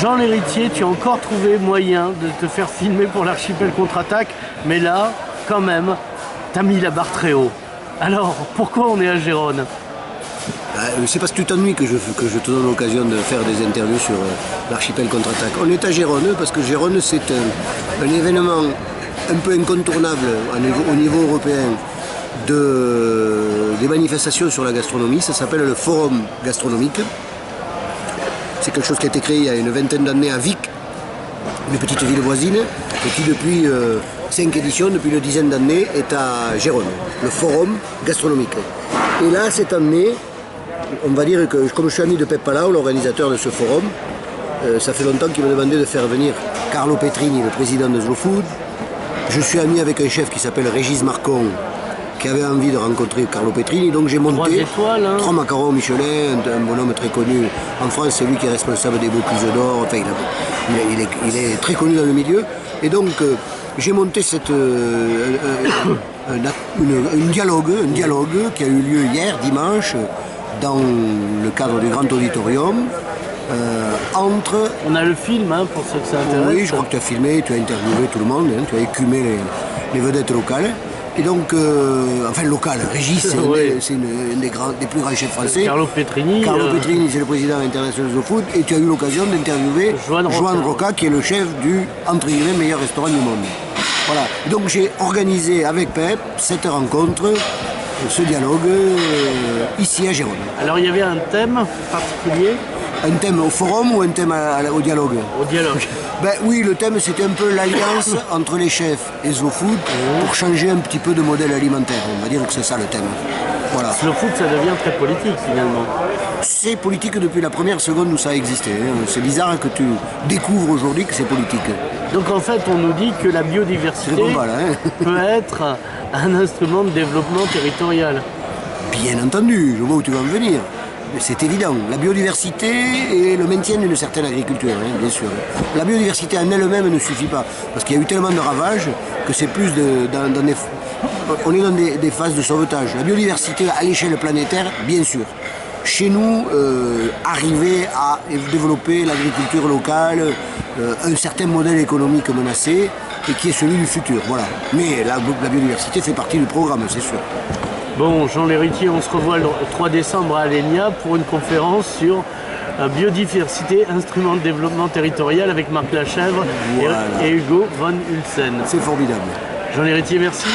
Jean l'Héritier, tu as encore trouvé moyen de te faire filmer pour l'Archipel Contre-Attaque, mais là, quand même, t'as mis la barre très haut. Alors, pourquoi on est à Gérone? C'est parce que tu t'ennuies que je te donne l'occasion de faire des interviews sur l'Archipel Contre-Attaque. On est à Gérone parce que Gérone, c'est un événement un peu incontournable au niveau européen des manifestations sur la gastronomie. Ça s'appelle le Forum gastronomique. C'est quelque chose qui a été créé il y a une vingtaine d'années à Vic, une petite ville voisine, et qui depuis 5 éditions, depuis une dizaine d'années, est à Gérone, le Forum gastronomique. Et là, cette année, on va dire que, comme je suis ami de Pep Palau, l'organisateur de ce forum, ça fait longtemps qu'il m'a demandé de faire venir Carlo Petrini, le président de Slow Food. Je suis ami avec un chef qui s'appelle Régis Marcon, qui avait envie de rencontrer Carlo Petrini, donc j'ai monté 3 macarons Michelin, un bonhomme très connu en France, c'est lui qui est responsable des Bocuse d'Or, enfin il est très connu dans le milieu, et donc j'ai monté un dialogue qui a eu lieu hier, dimanche, dans le cadre du Grand Auditorium, entre... On a le film, hein, pour ceux que ça intéresse. Oui, je crois que tu as filmé, tu as interviewé tout le monde, hein, tu as écumé les vedettes locales. Et donc, enfin local, Régis, c'est un des plus grands chefs français. Carlo Petrini. Carlo Petrini, c'est le président international de food. Et tu as eu l'occasion d'interviewer Joan Roca, qui est le chef du, entre guillemets, meilleur restaurant du monde. Voilà. Et donc j'ai organisé avec Pep cette rencontre, ce dialogue, ici à Gérone. Alors il y avait un thème particulier? Un thème au forum ou un thème au dialogue? Au dialogue. Ben oui, le thème c'était un peu l'alliance entre les chefs et Slow Food pour changer un petit peu de modèle alimentaire. On va dire que c'est ça le thème. Voilà. Slow Food, ça devient très politique finalement. C'est politique depuis la première seconde où ça a existé. C'est bizarre que tu découvres aujourd'hui que c'est politique. Donc en fait, on nous dit que la biodiversité peut être un instrument de développement territorial. Bien entendu, je vois où tu vas en venir. C'est évident, la biodiversité et le maintien d'une certaine agriculture, hein, bien sûr. La biodiversité en elle-même ne suffit pas, parce qu'il y a eu tellement de ravages que c'est plus on est dans des phases de sauvetage. La biodiversité à l'échelle planétaire, bien sûr. Chez nous, arriver à développer l'agriculture locale, un certain modèle économique menacé, et qui est celui du futur, voilà. Mais la biodiversité fait partie du programme, c'est sûr. Bon, Jean l'Héritier, on se revoit le 3 décembre à Alenia pour une conférence sur biodiversité, instrument de développement territorial avec Marc Lachèvre et Hugo von Hulsen. C'est formidable. Jean l'Héritier, merci.